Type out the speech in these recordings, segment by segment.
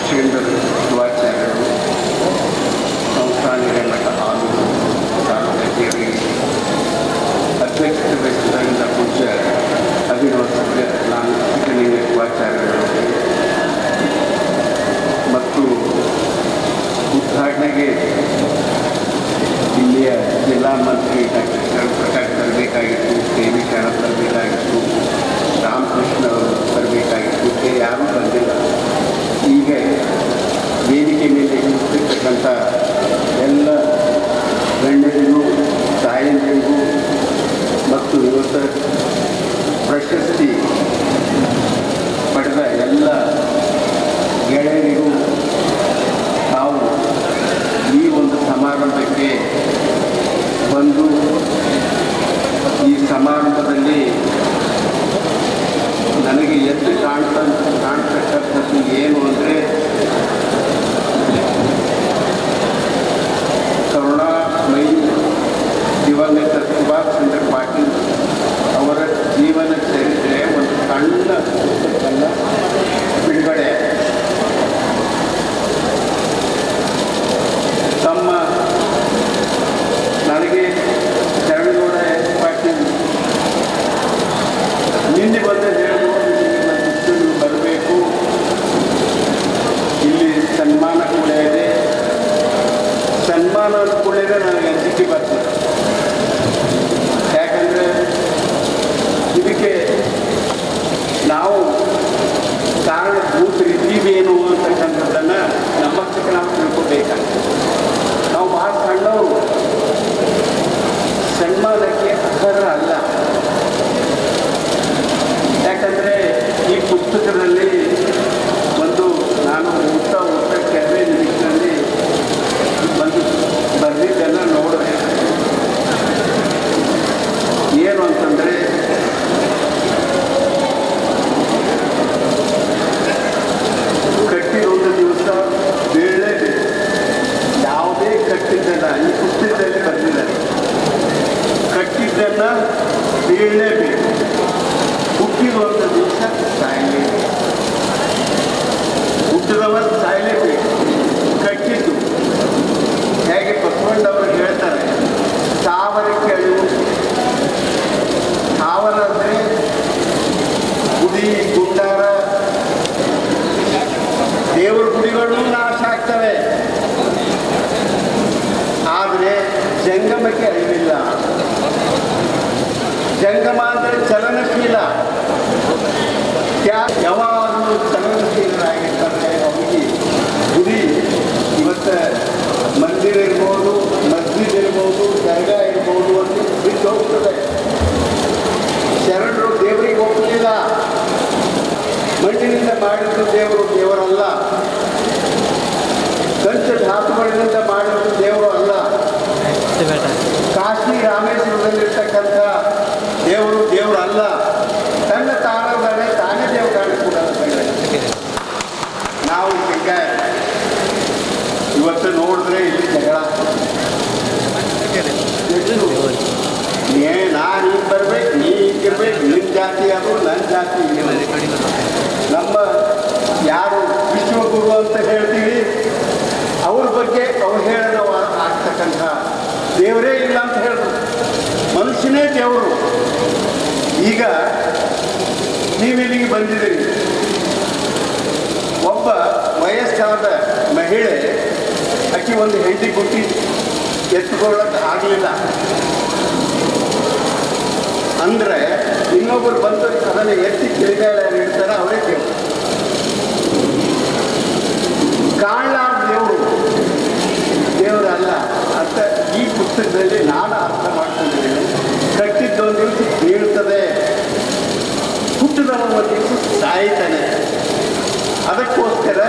ಶ್ರೀಧರ ಶಿವಾಚಾರ್ಯರು, ಸಂಸ್ಥಾನ ಹಿರೇಮಠ ಆಲೂರು ತಾಲೂಕೇರಿ ಅಧ್ಯಕ್ಷತೆ ವಹಿಸಿದ ಪೂಜ್ಯ ಅಭಿನವ ನಾನು ಸಿದ್ದಲಿಂಗ ಶಿವಾಚಾರ್ಯರು ಮತ್ತು ಉದ್ಘಾಟನೆಗೆ ಇಲ್ಲಿಯ ಜಿಲ್ಲಾ ಮಂತ್ರಿ ಡಾಕ್ಟರ್ ಶರಣ್ಪ್ರಕಾಶ್ ತರಬೇಕಾಗಿತ್ತು, ದೇವಿ ಶರಣ ತರಬೇಕಾಗಿತ್ತು, ರಾಮಕೃಷ್ಣ ಅವರು ತರಬೇಕಾಗಿತ್ತು, ಯಾರೂ ಬಂದಿಲ್ಲ. ಈಗ ವೇದಿಕೆ ಮೇಲೆ ಇರ್ತಕ್ಕಂಥ ಎಲ್ಲ ಗಣ್ಯರಿಗೂ ತಾಯಂದಿರಿಗೂ ಮತ್ತು ಇವತ್ತು ಪ್ರಶಸ್ತಿ ಪಡೆದ ಎಲ್ಲ ಗೆಳೆಯರಿಗೂ ನಾವು ಈ ಒಂದು ಸಮಾರಂಭಕ್ಕೆ ಬಂದು ಈ ಸಮಾರಂಭದಲ್ಲಿ ನನಗೆ ಎದ್ದು ಕಾಣ್ತಕ್ಕಂಥದ್ದು ಏನು ಅಂದರೆ ಕರುಣಾಮಯಿ ದಿವಂಗತ ಸುಭಾಷ್ ಚಂದ್ರ ಪಾಟೀಲ್ ಅವರ ಜೀವನ ಚರಿತ್ರೆ ಒಂದು ಸಣ್ಣ ಪುಸ್ತಕವನ್ನು ಬಿಡುಗಡೆ ತಮ್ಮ ನನಗೆ ಶರಣಗೌಡ ಪಾಟೀಲ್ ನಿನ್ನೆ ಬಂದ ಹೇಳುವುದು ಬರಬೇಕು, ಇಲ್ಲಿ ಸನ್ಮಾನ ಕೂಡ ಇದೆ, ಸನ್ಮಾನ ಕೂಡ ನನಗೆ ಅಂಜಿಕೆ ಬರ್ತದೆ. ಯಾಕಂದರೆ ಇದಕ್ಕೆ ನಾವು ಕಾರಣಭೂತರಿದ್ದೀವೇನು ಅಂತಕ್ಕಂಥದ್ದನ್ನು ನಮ್ಮಷ್ಟಕ್ಕೆ ನಾವು ತಿಳ್ಕೊಬೇಕಾಗ್ತದೆ. ನಾವು ಭಾಳ ಸಣ್ಣವರು, ಸನ್ಮಾನಕ್ಕೆ ಅರ್ಹರ ಅಲ್ಲ. ಯಾಕಂದರೆ ಈ ಪುಸ್ತಕದಲ್ಲಿ ಒಂದು ನಾನು ಊಟ ಕೆಲವೇ ನಿಮಿಷದಲ್ಲಿ ಒಂದು ಬರೆದಿದ್ದನ್ನು ನೋಡಿದೆ. ಏನು ಅಂತಂದರೆ ಕಟ್ಟಿದೊಂದು ದಿವಸ ಬೀಳಲೇಬೇಕು. ಯಾವುದೇ ಕಟ್ಟಿದ್ದನ್ನು ಈ ಪುಸ್ತಕದಲ್ಲಿ ಬರೆದಿದ್ದಾರೆ. ಕಟ್ಟಿದ್ದನ್ನು ಬೀಳಲೇಬೇಕು, ಹುಟ್ಟಿರುವಂಥ ದಿವಸ ಸಾಯಲೇಬೇಕು, ಹುಟ್ಟಿದವರು ಸಾಯಲೇಬೇಕು. ಕಟ್ಟಿದ್ದು ಹೇಗೆ ಬಸವಣ್ಣವರು ಹೇಳ್ತಾರೆ, ಸಾವರಕ್ಕೆ ಅಳಿವು. ಸಾವರ ಅಂದರೆ ಗುಡಿ ಗುಂಡಾರ ದೇವರ ಗುಡಿಗಳು ನಾಶ ಆಗ್ತವೆ, ಆದರೆ ಜಂಗಮಕ್ಕೆ ಅರಿವಿಲ್ಲ. ಜಂಗಮ ಅಂದರೆ ಚಲನಶೀಲ. ಯಾವಾಗಲೂ ಚಲನಶೀಲರಾಗಿರ್ತಾರೆ. ಅವರಿಗೆ ಗುಡಿ ಇವತ್ತು ಮಂದಿರ ಇರ್ಬೋದು, ಮಸ್ಜಿದ್ ಇರ್ಬೋದು, ದರ್ಗಾ ಇರ್ಬೋದು ಅಂತ ಬಿಟ್ಟು ಹೋಗ್ತದೆ. ಶರಣರು ದೇವರಿಗೆ ಹೋಗಲಿಲ್ಲ. ಮಣ್ಣಿನಿಂದ ಮಾಡಿದ್ದು ದೇವರು ದೇವರಲ್ಲ, ಕಂಚ ಧಾತುಗಳಿಂದ ಮಾಡಿದ್ದು ದೇವರು ಅಲ್ಲ. ಕಾಶಿ ರಾಮೇಶ್ವರದಲ್ಲಿರ್ತಕ್ಕಂಥ ದೇವರು ದೇವರಲ್ಲ. ತನ್ನ ತಾನೇ ತಾನೇ ದೇವರಾಗಿ ಕೂಡ ನಾವು ಈಗ ಇವತ್ತು ನೋಡಿದ್ರೆ ಇಲ್ಲಿ ಜಗಳ. ನಾನು ಈಗ ಬರ್ಬೇಕು, ನೀ ಈಗಿರ್ಬೇಕು, ನಿನ್ನ ಜಾತಿ ಅದು ನನ್ನ ಜಾತಿ. ನಮ್ಮ ಯಾರು ವಿಶ್ವಗುರು ಅಂತ ಹೇಳ್ತೀವಿ ಅವ್ರ ಬಗ್ಗೆ ಅವಹೇಳನ ಆಗ್ತಕ್ಕಂಥ ದೇವರೇ ಇಲ್ಲ ಅಂತ ಹೇಳಿದ್ರು. ಮನುಷ್ಯನೇ ದೇವರು. ಈಗ ನೀವಿಲ್ಲಿಗೆ ಬಂದಿದ್ದೀರಿ. ಒಬ್ಬ ವಯಸ್ಸಾದ ಮಹಿಳೆ ಆಕೆ ಒಂದು ಹೆಂಡಿ ಗುಟ್ಟಿ ಎತ್ಕೊಳ್ಳೋಕೆ ಆಗಲಿಲ್ಲ ಅಂದರೆ ಇನ್ನೊಬ್ಬರು ಬಂದು ಅದನ್ನು ಎತ್ತಿ ತಿಳಿದಾಳೆ ಇಡ್ತಾರೆ, ಅವರೇ ದೇವರು. ಕಾಣಲಾರ ದೇವರು ದೇವರಲ್ಲ ಅಂತ ಈ ಪುಸ್ತಕದಲ್ಲಿ ನಾನು ಅರ್ಥ ಮಾಡ್ಕೊಂಡಿದ್ದೇನೆ. ಕಟ್ಟಿದ್ದೊಂದು ದಿವಸ ಬೀಳ್ತದೆ, ಹುಟ್ಟಿದವ ಒಂದು ದಿವಸ ಸಾಯ್ತಾನೆ. ಅದಕ್ಕೋಸ್ಕರ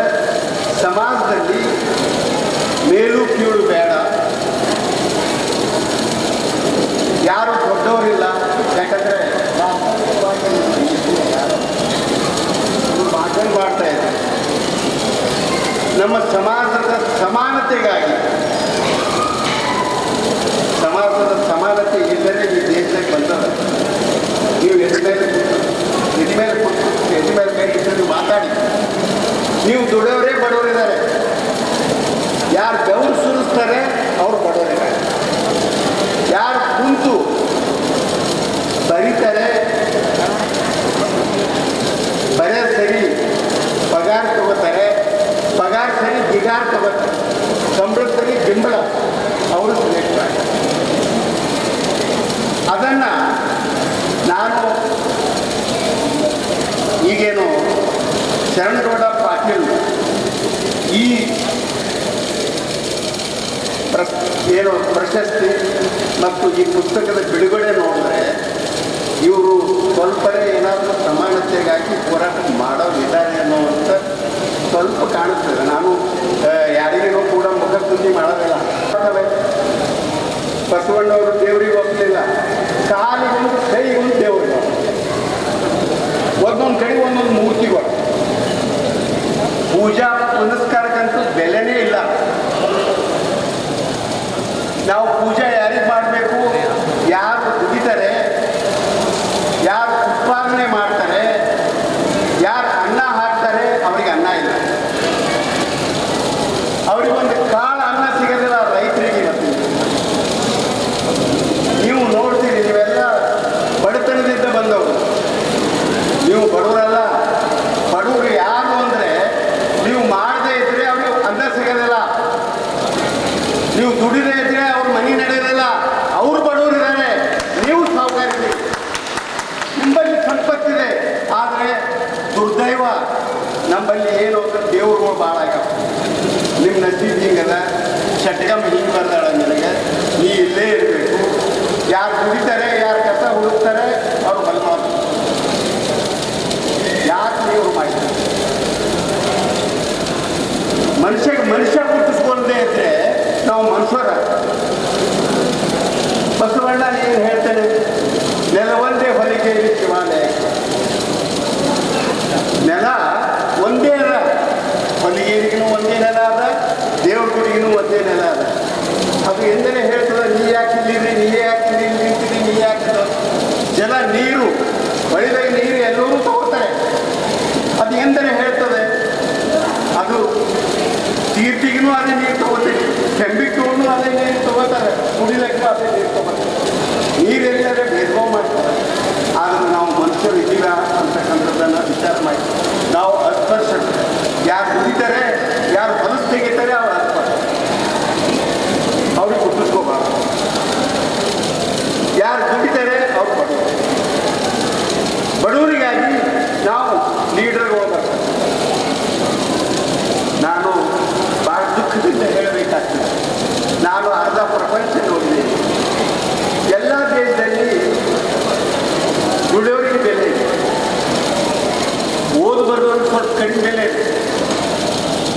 ಸಮಾಜದಲ್ಲಿ ಮೇಲು ಕೀಳು ಬೇಡ, ಯಾರು ದೊಡ್ಡವರಿಲ್ಲ. ಯಾಕಂದರೆ ಭಾಷಣ ಮಾಡ್ತಾ ಇದ್ದಾರೆ. ನಮ್ಮ ಸಮಾಜದ ಸಮಾನತೆಗಾಗಿ, ಸಮಾಜದ ಸಮಾನತೆ ಇದ್ದರೆ ಈ ದೇಶಕ್ಕೆ ಬಂದದ. ನೀವು ಎದ ಮೇಲೆ ಕೈ ಇಟ್ಟು ಮಾತಾಡಿ. ನೀವು ದುಡಿಯೋರೇ ಬಡವರಿದ್ದಾರೆ, ಯಾರು ಬೆವರು ಸುರಿಸ್ತಾರೆ ಅವ್ರು ಬಡವರಿದ್ದಾರೆ, ಯಾರು ಕುಂತು ಬರೀತಾರೆ ಬರೇ ಸರಿ ಪಗಾರ ತಗೋತಾರೆ, ಪಗಾರ ಸರಿ ಬಿಗಾರ ತಗೋತಾರೆ, ಸಂಬಳ ಸರಿ ಗಿಂಬಳ ಅವರು ಸೆಲೆಕ್ಟ್ ಮಾಡ್ತಾರೆ. ಅದನ್ನು ನಾನು ಈಗೇನು ಶರಣಗೌಡ ಪಾಟೀಲ್ ಈ ಏನು ಪ್ರಶಸ್ತಿ ಮತ್ತು ಈ ಪುಸ್ತಕದ ಬಿಡುಗಡೆ ನೋಡಿದ್ರೆ ಇವರು ಸ್ವಲ್ಪನೇ ಏನಾದರೂ ಸಮಾನತೆಗಾಗಿ ಹೋರಾಟ ಮಾಡೋರಿದ್ದಾರೆ ಅನ್ನೋವಂಥ ಸ್ವಲ್ಪ ಕಾಣಿಸ್ತದೆ. ನಾನು ಯಾರಿಗೇನೂ ಕೂಡ ಮುಖ ಸುದ್ದಿ ಮಾಡೋದಿಲ್ಲ. ಬಸವಣ್ಣವರು ದೇವರಿಗೆ ಒಪ್ಪಲಿಲ್ಲ, ಕಾಲಿಗೊಂದು ಕೈಗೊಂದು ದೇವರಿಗೆ, ಒಂದೊಂದು ಕಡೆ ಒಂದೊಂದು ಮೂರ್ತಿಗಳು. ಪೂಜಾ ಪುನಸ್ಕಾರಕ್ಕಂತೂ ಬೆಲೆನೇ ಇಲ್ಲ. ನಾವು ಪೂಜೆ ಯಾರಿಗೆ ಮಾಡಬೇಕು, ಯಾರು ದುಡಿತಾರೆ, ಯಾರು ಉತ್ಪಾದನೆ ಮಾಡ್ತಾರೆ, ಯಾರು ಅನ್ನ ಹಾಕ್ತಾರೆ, ಅವರಿಗೆ ಅನ್ನ ಇಲ್ಲ. ಅವರಿಗೊಂದು ಕಾಳು ಅನ್ನ ಸಿಗೋದಿಲ್ಲ ರೈತರಿಗೆ. ಇವತ್ತು ನೀವು ನೋಡ್ತೀರಿ, ನೀವೆಲ್ಲ ಬಡತನದಿಂದ ಬಂದವರು, ನೀವು ಬಡವರಲ್ಲ. ಬಡವರು ಯಾರು ಅಂದರೆ ನೀವು ಮಾಡದೇ ಇದ್ರೆ ಅವ್ರಿಗೆ ಅನ್ನ ಸಿಗೋದಿಲ್ಲ, ನೀವು ದುಡಿದೇ ಇದ್ರೆ ಅವ್ರ ಮನೆ ನಡೆಯೋದಿಲ್ಲ. ಅವ್ರು ಬಡವರಿದ್ದಾರೆ, ನೀವು ಸಾವುಕಾರಿದ್ದೀರಿ. ನಿಮ್ಮಲ್ಲಿ ಸಂಪತ್ತಿದೆ, ಆದರೆ ದುರ್ದೈವ ನಮ್ಮಲ್ಲಿ ಏನು ದೇವ್ರುಗಳು ಭಾಳ ಆಗ್ಯಾವ. ನಿಮ್ಮ ನಸೀಬ್ ಹಿಂಗದ, ಚಟ್ಗಮ್ಮ ಹಿಂಗೆ ಬರ್ದಾಳ ನಿನಗೆ, ನೀ ಇಲ್ಲೇ ಇರಬೇಕು. ಯಾರು ದುಡಿತಾರೆ, ಯಾರು ಕಸ ಹುಡುಕ್ತಾರೆ ಅವ್ರು ಬಲವಾದ. ಯಾಕೆ ನೀವು ಮಾಡ್ತಾರೆ? ಮನುಷ್ಯ ಹುಟ್ಟಿಸ್ಕೊಂಡೇ ಇದ್ರೆ ನಾವು ಮನುಷ್ಯರ. ಬಸವಣ್ಣ ಏನು ಹೇಳ್ತಾನೆ, ನೆಲ ಒಂದೇ ಹೊಲಿಗೆಯಲ್ಲಿ ಶಿವಾಲಯ. ನೆಲ ಒಂದೇ ಅದ, ಹೊಲಿಗೆರಿಗೂ ಒಂದೇ ನೆಲ ಅದ, ದೇವ್ರ ಗುಡಿಗೂ ಒಂದೇ ನೆಲ ಅದ. ಅದು ಎಂದರೆ ಹೇಳ್ತದೆ, ನೀ ಯಾಕೆ ಇಲ್ಲಿರಿ, ನೀ ಯಾಕೆ ಇಲ್ಲಿ ನಿಂತಿರಿ, ನೀ ಯಾಕೆ. ಜಲ ನೀರು ಹೊಳಿದಾಗ ನೀರು ಎಲ್ಲರೂ ತಗೋತಾರೆ. ಅದು ಎಂದರೆ ಹೇಳ್ತದೆ, ಅದು ತೀರ್ಥಿಗೂ ಅದೇ ನೀರು ತಗೋತೀವಿ, ಕೆಂಬಿಗೂ ಅದೇ ನೀರು ತಗೋತಾರೆ, ಕುಡಿಲಿಕ್ಕೂ ಅದೇ ನೀರು ತಗೋತಾರೆ. ನೀರೆಲ್ಲರೆ ಭೇದಭಾವ ಮಾಡ್ತಾರೆ. ಆದರೆ ನಾವು ಮನುಷ್ಯರು ಇದ್ದೀವ ಅಂತಕ್ಕಂಥದ್ದನ್ನು ವಿಚಾರ ಮಾಡಿ ನಾವು ಅಸ್ಪರ್ಶ. ಯಾರು ದುಡಿತಾರೆ, ಯಾರು ಹೊಲಸು ತೆಗಿತಾರೆ ಅವ್ರು ಅಸ್ಪರ್ಶ, ಅವ್ರಿಗೆ ಹುಟ್ಟಿಸ್ಕೋಬಾರ್ದು. ಯಾರು ದುಡಿತಾರೆ ಅವ್ರು ಬಡವರು. ಬಡವರಿಗಾಗಿ ನಾವು ಲೀಡರ್ಗಳು ಬರ್ತಾರೆ. ನಾನು ಭಾಳ ದುಃಖದಿಂದ ಹೇಳಬೇಕಾಗ್ತದೆ, ನಾನು ಅರ್ಧ ಪ್ರಪಂಚ ನೋಡಿದ್ದೀನಿ. ಎಲ್ಲ ದೇಶದಲ್ಲಿ ದುಡಿಯೋರಿಗೆ ಬೆಲೆ ಇದೆ, ಓದು ಬರೋರಿಗೆ ಸ್ವಲ್ಪ ಕಡಿಮೆ ಬೆಲೆ ಇದೆ.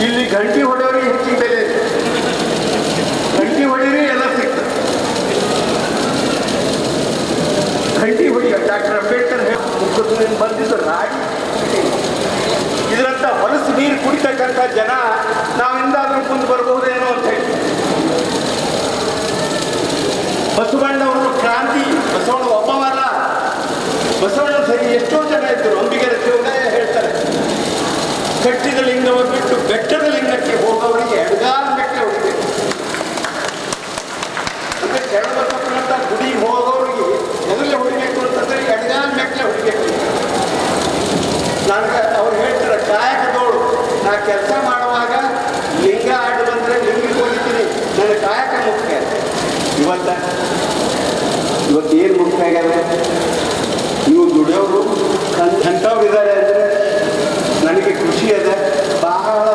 ಇಲ್ಲಿ ಗಂಟಿ ಹೊಡೆಯೋರಿಗೆ ಹೆಚ್ಚಿನ ಬೆಲೆ ಇದೆ. ಗಂಟಿ ಹೊಡೆಯರಿ ಎಲ್ಲ ಸಿಗ್ತದೆ. ಗಂಟಿ ಹೊಡೆಯ ಡಾಕ್ಟರ್ ಅಂಬೇಡ್ಕರ್ ಮುಖದಿಂದ ಬಂದಿದ್ದು ರಾಗಿ. ಇದರಂತ ಹೊಲಸು ನೀರು ಕುಡಿತಕ್ಕಂಥ ಜನ ನಾವಿಂದಾದ್ರೂ ಮುಂದೆ ಬರ್ಬಹುದೇನೋ ಅಂತ ಹೇಳಿ. ಬಸವಣ್ಣವರು ಕ್ರಾಂತಿ, ಬಸವಣ್ಣ ಒಬ್ಬವಲ್ಲ, ಬಸವಣ್ಣ ಸರಿ ಎಷ್ಟೋ ಜನ ಇದ್ದರು. ಅಂಬಿಗರ ಶಿವಗಾಯ ಹೇಳ್ತಾರೆ, ಕಟ್ಟಿದ ಲಿಂಗವನ್ನು ಬಿಟ್ಟು ಬೆಟ್ಟದ ಲಿಂಗಕ್ಕೆ ಹೋಗೋವರಿಗೆ ಎಡಗಾಲ ಮೆಟ್ಟೆ ಹೊಡಿಬೇಕು. ಅಂದರೆ ಶರಣಬಸಪ್ಪನಂತ ಗುಡಿಗೆ ಹೋಗೋರಿಗೆ ಎದುರೇ ಹೊಡಿಬೇಕು ಅಂತಂದ್ರೆ ಎಡಗಾಲ ಮೆಟ್ಟೆ ಹೊಡಿಬೇಕು. ನನಗೆ ಅವ್ರು ಹೇಳ್ತಾರೆ, ಕಾಯಕದೋಳು ನಾ ಕೆಲಸ ಮಾಡುವಾಗ ಲಿಂಗ ಆಡು ಬಂದರೆ ಲಿಂಗಿಗೆ ಹೋಗಿದ್ದೀನಿ, ನನಗೆ ಕಾಯಕ ಮುಖ್ಯ. ಇವತ್ತೇನು ಮುಖ್ಯ ಆಗ್ಯಾದ? ನೀವು ದುಡಿಯೋರು ಅಂಥವ್ರು ಇದ್ದಾರೆ ಅಂದರೆ ನನಗೆ ಖುಷಿ ಅದ. ಬಹಳ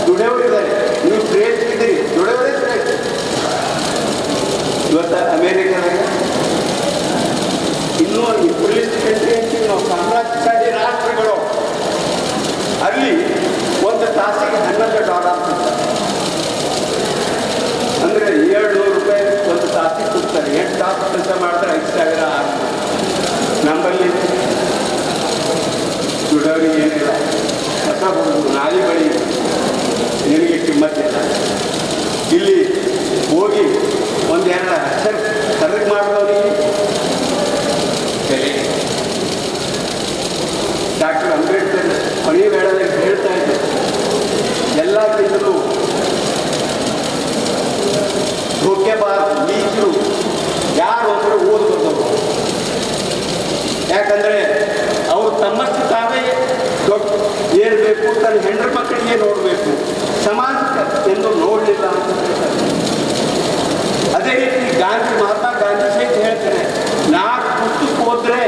ದುಡಿಯೋರು ಇದ್ದಾರೆ, ನೀವು ಶ್ರೇಷ್ಠ ಇದ್ದೀರಿ, ದುಡಿಯೋರೇ ಶ್ರೇಷ್ಠ. ಇವತ್ತು ಅಮೇರಿಕಾದಾಗ ಇನ್ನೂ ಇಂಪ್ರೂವ್ಡ್ ಕಂಟ್ರಿ ಅಂತೀವಿ ನಾವು, ಸಾಮ್ರಾಜ್ಯಶಾಹಿ ರಾಷ್ಟ್ರಗಳು. ಅಲ್ಲಿ ಒಂದು ತಾಸಿಗೆ $11 ಅಂತ, ಅಂದರೆ $700 ಒಂದು ತಾಸಿಗೆ ಕೊಡ್ತಾರೆ. 8 ತಾಸು ಕೆಲಸ ಮಾಡಿದ್ರೆ 5,000 6,000. ನಮ್ಮಲ್ಲಿ ದುಡಿಯೋರಿಗೆ ಏನಿಲ್ಲ, ಕಸ ಹೋಗುದು ಎಲ್ಲಕ್ಕಿಂತಲೂ ಧೋಕೆಬಾಜ್ ನೀಚರು ಯಾರು ಅಂದರೆ ಓದ್ಬೇಕು. ಯಾಕಂದರೆ ಅವರು ತಮ್ಮಷ್ಟು ತಾವೇ ದೊಡ್ಡ ಏರಬೇಕು, ತನ್ನ ಹೆಂಡ್ರ ಮಕ್ಕಳಿಗೆ ನೋಡಬೇಕು, ಸಮಾಜಕ್ಕೆ ಎಂದು ನೋಡಲಿಲ್ಲ ಅಂತ ಹೇಳ್ತಾರೆ. ಅದೇ ರೀತಿ ಮಹಾತ್ಮ ಗಾಂಧಿ ಸಹಿತ ಹೇಳ್ತೇನೆ, 4 ಪುಸ್ತಕ ಹೋದ್ರೆ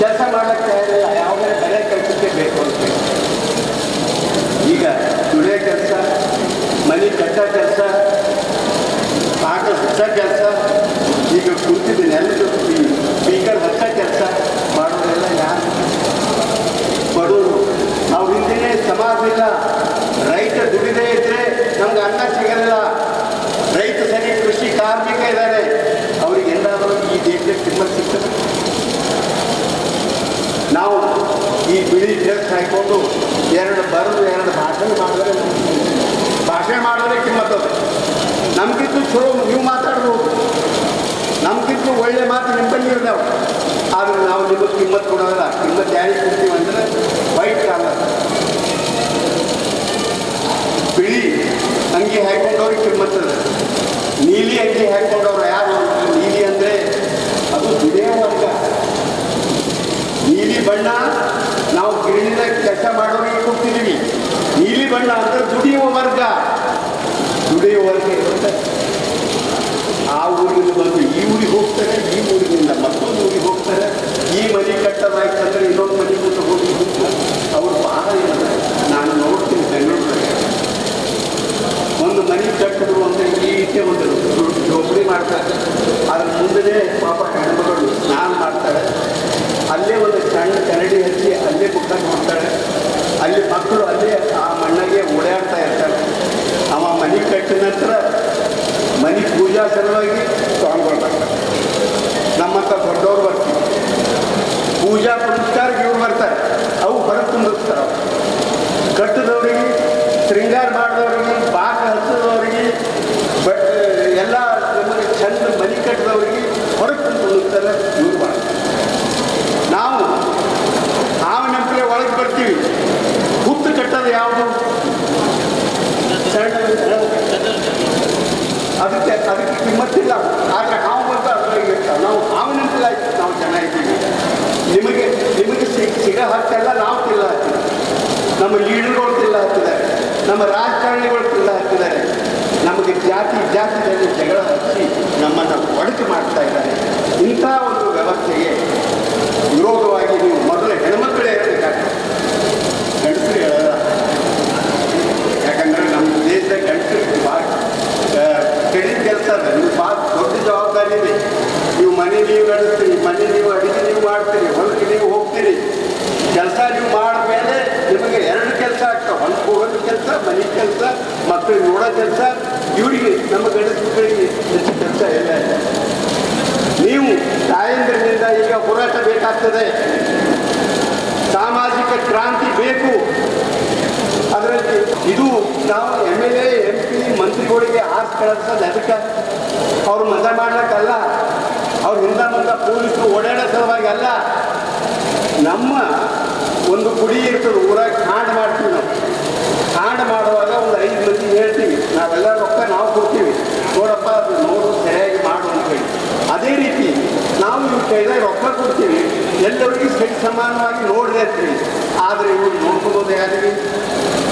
ಕೆಲಸ ಮಾಡಕ್ಕೆ ತಯಾರಿಲ್ಲ, ಯಾವುದೇ ಬೆಲೆ ಕೆಲಸಕ್ಕೆ ಬೇಕು ಅಂತ. ಈಗ ದುಡಿಯೋ ಕೆಲಸ, ಮನೆ ಕಟ್ಟೋ ಕೆಲಸ, ಆಟ ಹಚ್ಚೋ ಕೆಲಸ, ಈಗ ಕುಂತಿದ್ದೀನಿ ಎಲ್ಲರೂ ಸ್ಪೀಕರ್ ಹಚ್ಚೋ ಕೆಲಸ ಮಾಡೋದೆಲ್ಲ ಯಾರು? ಬಡವರು. ನಾವು ಹಿಂದಿನೇ ಸಮಾಜ ಇಲ್ಲ. ರೈತ ದುಡಿದೇ ಇದ್ರೆ ನಮ್ಗೆ ಅನ್ನ ಸಿಗಲ್ಲ. ರೈತ ಸರಿ ಕೃಷಿ ಕಾರ್ಮಿಕ ಇದ್ದಾರೆ, ಅವ್ರಿಗೆ ಎಲ್ಲಾದರೂ ಈ ದೇಶಕ್ಕೆ ಕಿಮ್ಮತ್ತು ಸಿಗ್ತದೆ. ನಾವು ಈ ಬಿಳಿ ಡ್ರೆಸ್ ಹಾಕೊಂಡು 2 ಬರೆದು 2 ಭಾಷಣ ಮಾಡಿದ್ರೆ ಕಿಮ್ಮತ್ತದ. ನಮ್ಗಿಂತೂ ಚಲೋ ನೀವು ಮಾತಾಡ್ಬೋದು, ನಮ್ಗಿಂತೂ ಒಳ್ಳೆ ಮಾತು ನಿಮ್ಮಲ್ಲಿ ಇರ್ತಾವೆ. ಆದರೆ ನಾವು ನಿಮಗೆ ಕಿಮ್ಮತ್ತು ಕೊಡೋದಿಲ್ಲ. ಕಿಮ್ಮತ್ತು ಯಾರಿಗೆ ಕೊಡ್ತೀವಿ ಅಂದರೆ ವೈಟ್ ಕಾಲರ್, ಬಿಳಿ ಅಂಗಿ ಹಾಕೊಂಡವ್ರಿಗೆ ಕಿಮ್ಮತ್ತದ. ನೀಲಿ ಅಂಗಿ ಹಾಕೊಂಡವ್ರು ಯಾರು? ನೀಲಿ ಅಂದರೆ ಅದು ದುಡಿಯೋ ವರ್ಗ. ನೀಲಿ ಬಣ್ಣ ನಾವು ಗಿರಣಿದ ಕೆಲಸ ಮಾಡೋರಿಗೆ ಕೊಡ್ತಿದ್ದೀವಿ. ನೀಲಿ ಬಣ್ಣ ಅಂದರೆ ದುಡಿಯುವ ವರ್ಗ. ದುಡಿಯುವ ವರ್ಗ ಇರುತ್ತೆ. ಆ ಊರಿನಿಂದ ಬಂದು ಈ ಊರಿಗೆ ಹೋಗ್ತಾರೆ, ಈ ಊರಿನಿಂದ ಮತ್ತೊಂದು ಊರಿಗೆ ಹೋಗ್ತಾರೆ. ಈ ಮನೆ ಕಟ್ಟೋದಾಯ್ತಂದ್ರೆ ಇನ್ನೊಂದು ಮನೆ ಮುಂದೆ ಹೋಗಿ ಅವ್ರು ಭಾಳ ಇರ್ತಾರೆ. ನಾನು ನೋಡ್ತೀನಿ ಬೆಂಗಳೂರಲ್ಲಿ ಒಂದು ಮನೆ ಕಟ್ಟಿದ್ರು ಅಂದರೆ ಈ ರೀತಿ ಒಂದು ನೌಕರಿ ಮಾಡ್ತಾರೆ. ಅದ್ರ ಮುಂದೆ ಪಾಪ ಹೆಣ್ಮಗಳು ಸ್ನಾನ ಮಾಡ್ತಾಳೆ, ಅಲ್ಲೇ ಒಂದು ಸಣ್ಣ ಕನ್ನಡಿ ಹಚ್ಚಿ ಅಲ್ಲೇ ಬುಕ್ಕ ನೋಡ್ತಾಳೆ. ಅಲ್ಲಿ ಮಕ್ಕಳು ಅಲ್ಲೇ ಆ ಮಣ್ಣಾಗೆ ಓಡಾಡ್ತಾ ಇರ್ತಾರೆ. ಅವ ಮನೆ ಕಟ್ಟಿದ ನಂತರ ಮನೆ ಪೂಜಾ ಸಲುವಾಗಿ ತೊಗೊಂಡ್ಬರ್ತಾರೆ. ನಮ್ಮಂಥ ದೊಡ್ಡವ್ರು ಬರ್ತೀವಿ, ಪೂಜಾ ಪುರಸ್ಕಾರಕ್ಕೆ ಇವ್ರು ಬರ್ತಾರೆ, ಅವು ಹೊರಗೆ ತುಂಬಿಸ್ತಾರೆ. ಕಟ್ಟಿದವ್ರಿಗೆ, ಶೃಂಗಾರ ಮಾಡಿದವ್ರಿಗೆ, ಬಾಕ ಹಚ್ಚಿದವ್ರಿಗೆ, ಎಲ್ಲ ನಮಗೆ ಚಂದ ಮನೆ ಕಟ್ಟಿದವ್ರಿಗೆ ಹೊರಗೆ ತುಂಬಿಸ್ತಾರೆ. ಇವ್ರು ಮಾಡ್ತಾರೆ. ನಾವು ಹಾವಿನಂಪಲೆ ಒಳಗೆ ಬರ್ತೀವಿ. ಹುತ್ತು ಕಟ್ಟೋದು ಯಾವುದು? ಅದಕ್ಕೆ ಕಿಮ್ಮತ್ತಿಲ್ಲ. ಆದರೆ ಹಾವು ಬಂದು ಅದರಲ್ಲಿ ಇರ್ತಾವೆ. ನಾವು ಹಾವಿನಂಪಲೆ ನಾವು ಚೆನ್ನಾಗಿದ್ದೀವಿ. ನಿಮಗೆ ಸಿಗೋ ಹಕ್ಕೆಲ್ಲ ನಾವು ತಿಲ್ಲ ಹಾಕ್ತೀವಿ. ನಮ್ಮ ಲೀಡರ್ಗಳು ತಿಲ್ಲ ಹಾಕ್ತಿದ್ದಾರೆ, ನಮ್ಮ ರಾಜಕಾರಣಿಗಳು ತಿಲ್ಲ ಹಾಕ್ತಿದ್ದಾರೆ. ನಮಗೆ ಜಾತಿಯಲ್ಲಿ ಜಗಳ ಹಚ್ಚಿ ನಮ್ಮನ್ನು ಒಡಕೆ ಮಾಡ್ತಾ ಇದ್ದಾರೆ. ಇಂಥ ಒಂದು ವ್ಯವಸ್ಥೆಗೆ ವಿರೋಧವಾಗಿ ನೀವು ಮೊದಲು ಹೆಣ್ಮಕ್ಳೇ ಹೇಳಬೇಕಾಗ್ತದೆ, ಗಂಡಸರು ಹೇಳಲ್ಲ. ಯಾಕಂದರೆ ನಮ್ಮ ದೇಶದ ಗಂಡಸರಿಗೆ ಭಾಳ ಕೆಡಿದ ಕೆಲಸ ಅದ. ನೀವು ಭಾಳ ದೊಡ್ಡ ಜವಾಬ್ದಾರಿ ಇದೆ. ನೀವು ಮನೆ ನೀವು ನಡೆಸ್ತೀರಿ, ಮನೆ ನೀವು ಅಡಿಗೆ ನೀವು ಮಾಡ್ತೀರಿ, ಹೊಲಕ್ಕೆ ನೀವು ಹೋಗ್ತೀರಿ. ಕೆಲಸ ನೀವು ಮಾಡಿದ್ಮೇಲೆ ನಿಮಗೆ 2 ಕೆಲಸ ಆಗ್ತವೆ. ಹೊಲಕ್ಕೆ ಹೋಗೋದು ಕೆಲಸ, ಮನೆ ಕೆಲಸ, ಮಕ್ಕಳು ನೋಡೋ ಕೆಲಸ. ಇವರಿಗೆ ನಮ್ಮ ಗಂಡಸ ಮಕ್ಕಳಿಗೆ ಹೆಚ್ಚು ಕೆಲಸ ಇಲ್ಲ. ನೀವು ತಾಯಂದ್ರಿನಿಂದ ಈಗ ಹೋರಾಟ ಬೇಕಾಗ್ತದೆ. ಸಾಮಾಜಿಕ ಕ್ರಾಂತಿ ಬೇಕು. ಅದರಲ್ಲಿ ಇದು ನಾವು MLA MP ಮಂತ್ರಿಗಳಿಗೆ ಆರ್ಸ್ ಕಳಿಸೋದು ಅದಕ್ಕೆ ಅವ್ರು ಮಜಾ ಮಾಡ್ಲಿಕ್ಕಲ್ಲ, ಅವ್ರು ಮುಂದೆ ಪೊಲೀಸರು ಓಡಾಡೋ ಸಲುವಾಗಿ ಅಲ್ಲ. ನಮ್ಮ ಒಂದು ಗುಡಿ ಇರ್ತದೆ ಊರಾಗ, ಕಾಂಡ್ ಮಾಡ್ತೀವಿ ನಾವು. ಕಾಂಡ್ ಮಾಡುವಾಗ ಒಂದು 5 ಮಂದಿ ಹೇಳ್ತೀವಿ, ನಾವೆಲ್ಲ ರೊಕ್ಕ ನಾವು ಕೊಡ್ತೀವಿ, ನೋಡಪ್ಪ ಅದು ನೋಡು ಸರಿಯಾಗಿ ಮಾಡು ಅಂತ ಹೇಳಿ. ಅದೇ ರೀತಿ ನಾವು ಇವ್ರ ಕೈದಾಗ ರೊಕ್ಕ ಕೊಡ್ತೀವಿ, ಎಲ್ಲರಿಗೂ ಸರಿ ಸಮಾನವಾಗಿ ನೋಡ್ರಿ ಅಂತೀವಿ. ಆದರೆ ಇವ್ರು ನೋಡ್ಕೋಬೋದು ಯಾರಿಗೆ?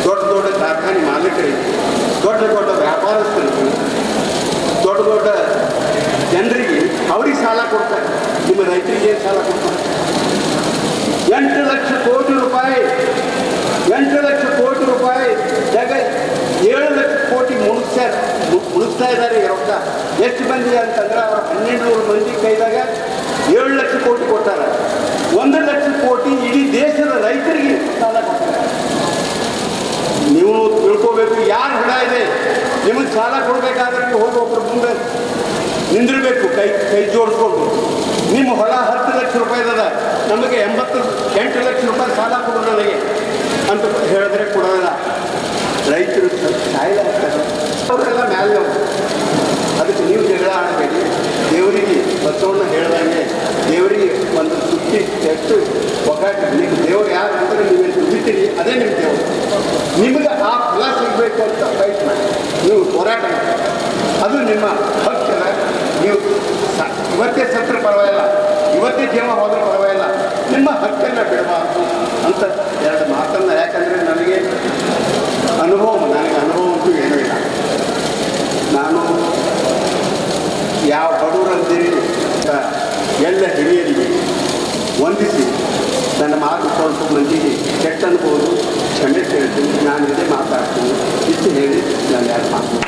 ದೊಡ್ಡ ದೊಡ್ಡ ಕಾರ್ಖಾನೆ ಮಾಲೀಕರಿಗೆ, ದೊಡ್ಡ ದೊಡ್ಡ ವ್ಯಾಪಾರಸ್ಥರಿಗೆ, ದೊಡ್ಡ ದೊಡ್ಡ ಜನರಿಗೆ ಅವ್ರಿಗೆ ಸಾಲ ಕೊಡ್ತಾರೆ. ನಿಮ್ಮ ರೈತರಿಗೆ ಏನು ಸಾಲ ಕೊಡ್ತಾರೆ? 8 ಲಕ್ಷ ಕೋಟಿ ರೂಪಾಯಿ 8 ಲಕ್ಷ ಕೋಟಿ ರೂಪಾಯಿ ಜಾಗ 7 ಲಕ್ಷ ಕೋಟಿ ಮುಳುಗ್ತಾ ಇದ್ದಾರೆ ಈ ರೊಕ್ಕ. ಎಷ್ಟು ಮಂದಿ ಅಂತಂದ್ರೆ ಅವ್ರ 1200 ಮಂದಿ ಕೈದಾಗ 7 ಲಕ್ಷ ಕೋಟಿ ಕೊಟ್ಟಾರೆ. 1 ಲಕ್ಷ ಕೋಟಿ ಇಡೀ ದೇಶದ ರೈತರಿಗೆ ಸಾಲ ಕೊಡ್ತಾರೆ. ನೀವು ತಿಳ್ಕೋಬೇಕು ಯಾರು ಹೊಡ ಇದೆ. ನಿಮಗೆ ಸಾಲ ಕೊಡಬೇಕಾದ್ರೆ ನೀವು ಹೋಗಿ ಒಬ್ಬರು ಮುಂದೆ ನಿಂದಿರಬೇಕು, ಕೈ ಜೋಡಿಸ್ಕೊಂಡು. ನಿಮ್ಮ ಹೊಲ 10 ಲಕ್ಷ ರೂಪಾಯಿದ, ನಮಗೆ 8 ಲಕ್ಷ ರೂಪಾಯಿ ಸಾಲ ಕೊಡು ನನಗೆ ಅಂತ ಹೇಳಿದ್ರೆ ಕೊಡೋದಿಲ್ಲ. ರೈತರು ಸಾಯಿಲ್ಲ ಆಗ್ತಾರೆ, ಅವರೆಲ್ಲ ಮ್ಯಾಲೆ. ಅದಕ್ಕೆ ನೀವು ಜಗಳ ಆಡಬೇಡಿ. ದೇವರಿಗೆ ಬಸವಣ್ಣ ಹೇಳಿದಂಗೆ ದೇವರಿಗೆ ಒಂದು ಸುತ್ತಿ ಎಷ್ಟು ಒಗ್ಗಟ್ಟ. ನಿಮ್ಮ ದೇವ್ರು ಯಾರು ಅಂದ್ರೆ ನೀವೇ ದುಡಿತೀರಿ, ಅದೇ ನಿಮ್ಮ ದೇವರು. ನಿಮಗೆ ಆ ಫಲ ಸಿಗಬೇಕು ಅಂತ ಫೈಟ್ ಮಾಡಿ, ನೀವು ಹೋರಾಟ ಮಾಡಿ. ಅದು ನಿಮ್ಮ ಹಕ್ಕಲ್ಲ. ನೀವು ಇವತ್ತೇ ಸತ್ರ ಪರವಾಗಿಲ್ಲ, ಇವತ್ತೇ ಜೀವ ಹೋದ್ರೆ ಪರವಾಗಿಲ್ಲ, ನಿಮ್ಮ ಹಕ್ಕನ್ನು ಬಿಡಬಾರ್ದು ಅಂತ ಎರಡು ಮಾತನ್ನು. ಯಾಕಂದರೆ ನನಗೆ ಅನುಭವ ಅಂತೂ ಏನೂ ಇಲ್ಲ. ನಾನು ಯಾವ ಬಡವರಂತೀರಿ ಎಲ್ಲ ಹಿರಿಯರಿಗೆ ವಂದಿಸಿ ನನ್ನ ಮಾತು ಸ್ವಲ್ಪ ಮಂದಿಗೆ ಕೆಟ್ಟ ಅನ್ಬೋದು, ಕ್ಷಮೆ ಕೇಳ್ತೀನಿ. ನಾನು ಇದೇ ಮಾತಾಡ್ತೀನಿ. ಇಷ್ಟು ಹೇಳಿ ನಾನು ಯಾರು ಮಾತು